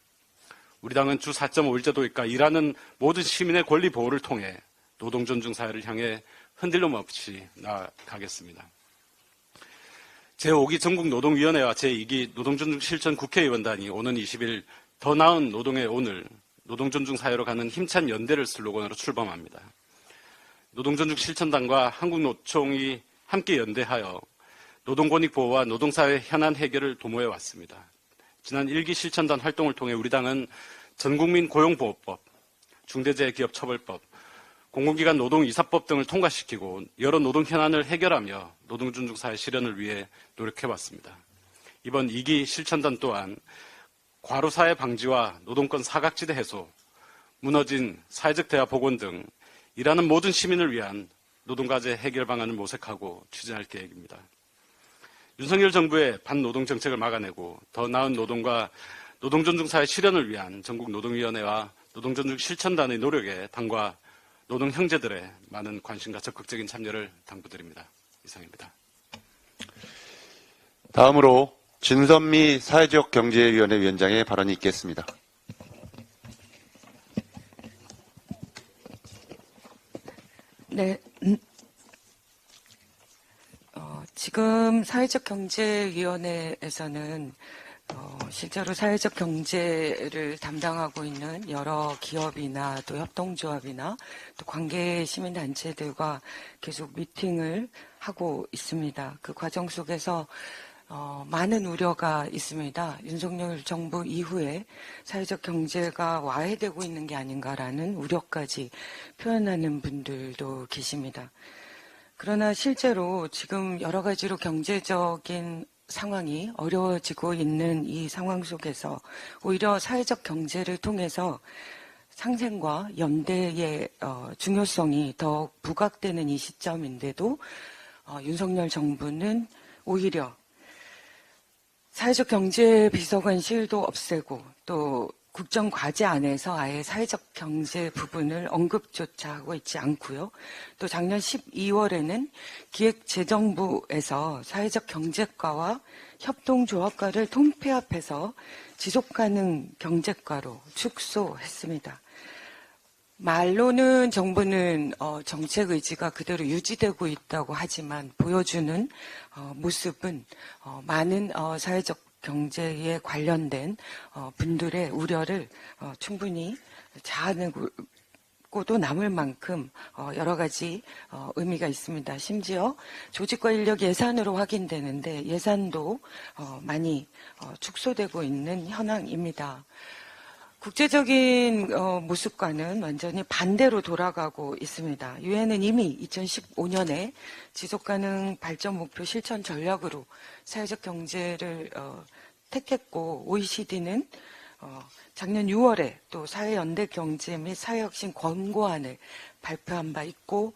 우리 당은 주 4.5일제 도입과 일하는 모든 시민의 권리 보호를 통해 노동 존중 사회를 향해 흔들림 없이 나아가겠습니다. 제5기 전국노동위원회와 제2기 노동존중 실천 국회의원단이 오는 20일 더 나은 노동의 오늘 노동존중 사회로 가는 힘찬 연대를 슬로건으로 출범합니다. 노동존중 실천단과 한국노총이 함께 연대하여 노동권익 보호와 노동사회 현안 해결을 도모해 왔습니다. 지난 1기 실천단 활동을 통해 우리 당은 전국민 고용보호법, 중대재해기업처벌법, 공공기관 노동이사법 등을 통과시키고 여러 노동 현안을 해결하며 노동존중사회 실현을 위해 노력해왔습니다. 이번 2기 실천단 또한 과로사회 방지와 노동권 사각지대 해소, 무너진 사회적 대화 복원 등 일하는 모든 시민을 위한 노동과제 해결 방안을 모색하고 추진할 계획입니다. 윤석열 정부의 반노동 정책을 막아내고 더 나은 노동과 노동존중사회 실현을 위한 전국노동위원회와 노동존중 실천단의 노력에 당과 노동 형제들의 많은 관심과 적극적인 참여를 당부드립니다. 이상입니다. 다음으로 진선미 사회적경제위원회 위원장의 발언이 있겠습니다. 네. 지금 사회적경제위원회에서는 실제로 사회적 경제를 담당하고 있는 여러 기업이나 또 협동조합이나 또 관계 시민단체들과 계속 미팅을 하고 있습니다. 그 과정 속에서 많은 우려가 있습니다. 윤석열 정부 이후에 사회적 경제가 와해되고 있는 게 아닌가라는 우려까지 표현하는 분들도 계십니다. 그러나 실제로 지금 여러 가지로 경제적인 상황이 어려워지고 있는 이 상황 속에서 오히려 사회적 경제를 통해서 상생과 연대의 중요성이 더욱 부각되는 이 시점인데도 윤석열 정부는 오히려 사회적 경제 비서관실도 없애고 또 국정과제 안에서 아예 사회적 경제 부분을 언급조차 하고 있지 않고요. 또 작년 12월에는 기획재정부에서 사회적 경제과와 협동조합과를 통폐합해서 지속가능 경제과로 축소했습니다. 말로는 정부는 정책 의지가 그대로 유지되고 있다고 하지만 보여주는 모습은 많은 사회적 경제에 관련된 분들의 우려를 충분히 자아내고도 남을 만큼 여러 가지 의미가 있습니다. 심지어 조직과 인력 예산으로 확인되는데 예산도 많이 축소되고 있는 현황입니다. 국제적인 모습과는 완전히 반대로 돌아가고 있습니다. 유엔은 이미 2015년에 지속가능 발전 목표 실천 전략으로 사회적 경제를 택했고 OECD는 작년 6월에 또 사회연대 경제 및 사회혁신 권고안을 발표한 바 있고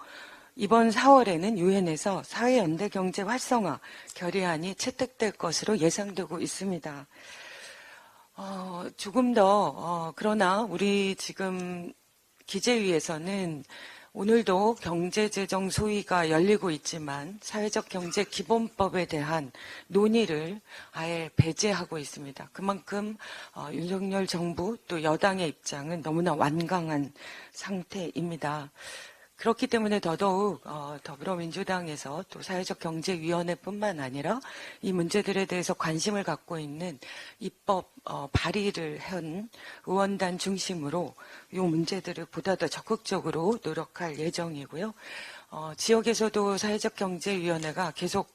이번 4월에는 유엔에서 사회연대 경제 활성화 결의안이 채택될 것으로 예상되고 있습니다. 조금 더 그러나 우리 지금 기재위에서는 오늘도 경제재정 소위가 열리고 있지만 사회적 경제 기본법에 대한 논의를 아예 배제하고 있습니다. 그만큼 윤석열 정부 또 여당의 입장은 너무나 완강한 상태입니다. 그렇기 때문에 더더욱 더불어민주당에서 또 사회적경제위원회뿐만 아니라 이 문제들에 대해서 관심을 갖고 있는 입법 발의를 한 의원단 중심으로 이 문제들을 보다 더 적극적으로 노력할 예정이고요. 지역에서도 사회적경제위원회가 계속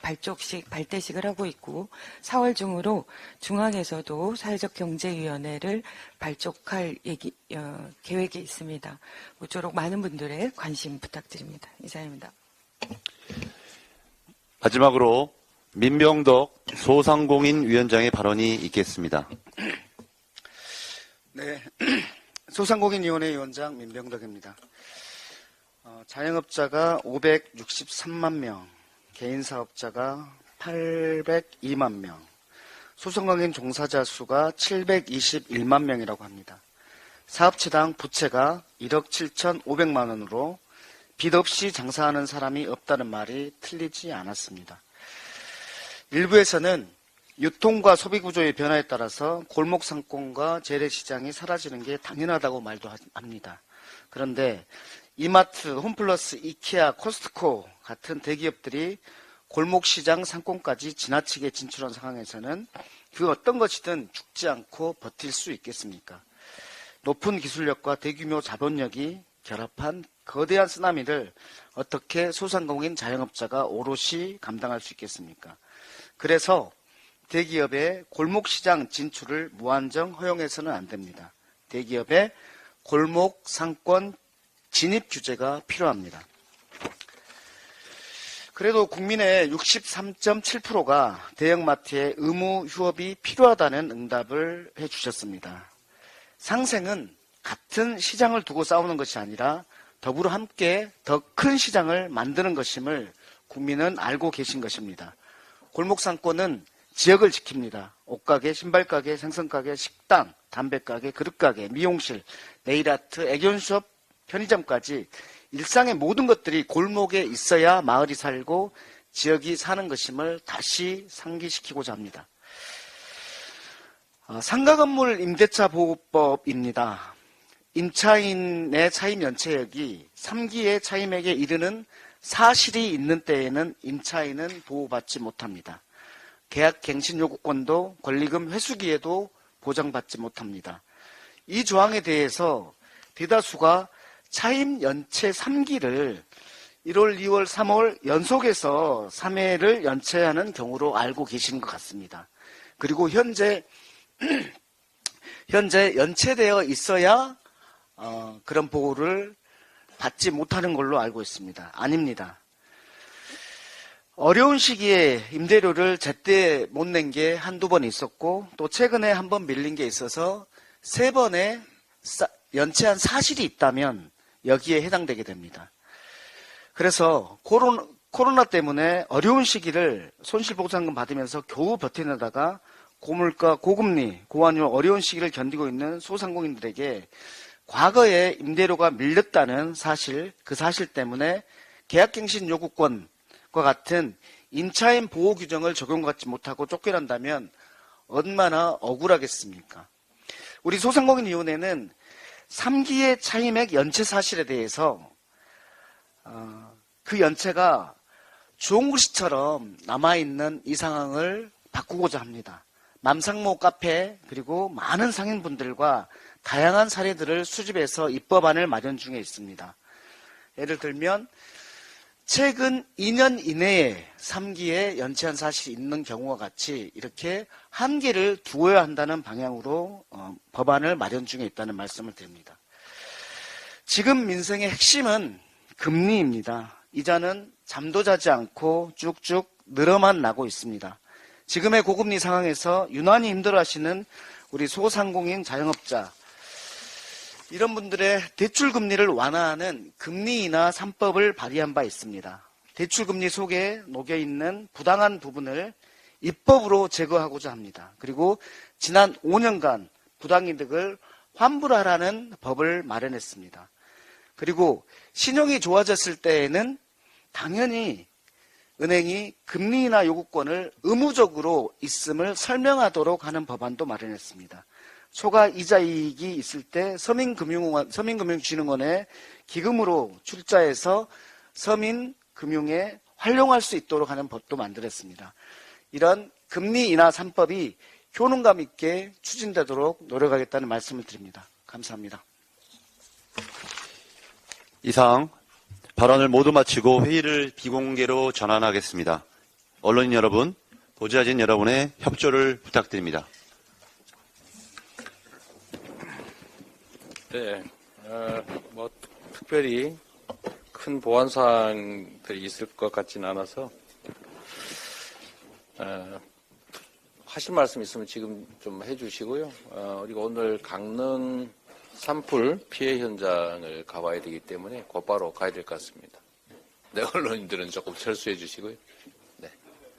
발족식, 하고 있고 4월 중으로 중앙에서도 사회적경제위원회를 발족할 계획이 있습니다. 모쪼록 많은 분들의 관심 부탁드립니다. 이상입니다. 마지막으로 민병덕 소상공인 위원장의 발언이 있겠습니다. 네, 소상공인위원회 위원장 민병덕입니다. 자영업자가 563만 명, 개인 사업자가 802만 명, 소상공인 종사자 수가 721만 명이라고 합니다. 사업체당 부채가 1억 7,500만 원으로 빚 없이 장사하는 사람이 없다는 말이 틀리지 않았습니다. 일부에서는 유통과 소비 구조의 변화에 따라서 골목 상권과 재래시장이 사라지는 게 당연하다고 말도 합니다. 그런데 이마트, 홈플러스, 이케아, 코스트코 같은 대기업들이 골목시장 상권까지 지나치게 진출한 상황에서는 그 어떤 것이든 죽지 않고 버틸 수 있겠습니까? 높은 기술력과 대규모 자본력이 결합한 거대한 쓰나미를 어떻게 소상공인 자영업자가 오롯이 감당할 수 있겠습니까? 그래서 대기업의 골목시장 진출을 무한정 허용해서는 안 됩니다. 대기업의 골목 상권 진입 규제가 필요합니다. 그래도 국민의 63.7%가 대형마트의 의무 휴업이 필요하다는 응답을 해주셨습니다. 상생은 같은 시장을 두고 싸우는 것이 아니라 더불어 함께 더 큰 시장을 만드는 것임을 국민은 알고 계신 것입니다. 골목상권은 지역을 지킵니다. 옷가게, 신발가게, 생선가게, 식당, 담배가게, 그릇가게, 미용실, 네일아트, 애견수업, 편의점까지 일상의 모든 것들이 골목에 있어야 마을이 살고 지역이 사는 것임을 다시 상기시키고자 합니다. 상가건물 임대차 보호법입니다. 임차인의 차임 연체액이 3기의 차임액에 이르는 사실이 있는 때에는 임차인은 보호받지 못합니다. 계약 갱신 요구권도 권리금 회수기에도 보장받지 못합니다. 이 조항에 대해서 대다수가 차임 연체 3기를 1월, 2월, 3월 연속해서 3회를 연체하는 경우로 알고 계시는 것 같습니다. 그리고 현재 연체되어 있어야 그런 보호를 받지 못하는 걸로 알고 있습니다. 아닙니다. 어려운 시기에 임대료를 제때 못 낸 게 한두 번 있었고 또 최근에 한 번 밀린 게 있어서 3번의 연체한 사실이 있다면 여기에 해당되게 됩니다. 그래서 코로나 때문에 어려운 시기를 손실보상금 받으면서 겨우 버텨내다가 고물가, 고금리, 고환율 어려운 시기를 견디고 있는 소상공인들에게 과거에 임대료가 밀렸다는 사실, 그 사실 때문에 계약갱신 요구권과 같은 임차인 보호 규정을 적용받지 못하고 쫓겨난다면 얼마나 억울하겠습니까? 우리 소상공인위원회는 3기의 차임액 연체 사실에 대해서 그 연체가 주홍글씨처럼 남아있는 이 상황을 바꾸고자 합니다. 맘상모 카페 그리고 많은 상인분들과 다양한 사례들을 수집해서 입법안을 마련 중에 있습니다. 예를 들면 최근 2년 이내에 3기에 연체한 사실이 있는 경우와 같이 이렇게 한계를 두어야 한다는 방향으로 법안을 마련 중에 있다는 말씀을 드립니다. 지금 민생의 핵심은 금리입니다. 이자는 잠도 자지 않고 쭉쭉 늘어만 나고 있습니다. 지금의 고금리 상황에서 유난히 힘들어하시는 우리 소상공인 자영업자 이런 분들의 대출금리를 완화하는 금리 인하 3법을 발의한 바 있습니다. 대출금리 속에 녹여있는 부당한 부분을 입법으로 제거하고자 합니다. 그리고 지난 5년간 부당이득을 환불하라는 법을 마련했습니다. 그리고 신용이 좋아졌을 때에는 당연히 은행이 금리 인하 요구권을 의무적으로 있음을 설명하도록 하는 법안도 마련했습니다. 초과 이자 이익이 있을 때 서민금융진흥원의 기금으로 출자해서 서민금융에 활용할 수 있도록 하는 법도 만들었습니다. 이런 금리 인하 3법이 효능감 있게 추진되도록 노력하겠다는 말씀을 드립니다. 감사합니다. 이상 발언을 모두 마치고 회의를 비공개로 전환하겠습니다. 언론인 여러분, 보좌진 여러분의 협조를 부탁드립니다. 네, 특별히 큰 보완 사항들이 있을 것 같지는 않아서 하실 말씀 있으면 지금 좀 해주시고요. 그리고 오늘 강릉 산불 피해 현장을 가봐야 되기 때문에 곧바로 가야 될 것 같습니다. 네, 언론인들은 조금 철수해 주시고요.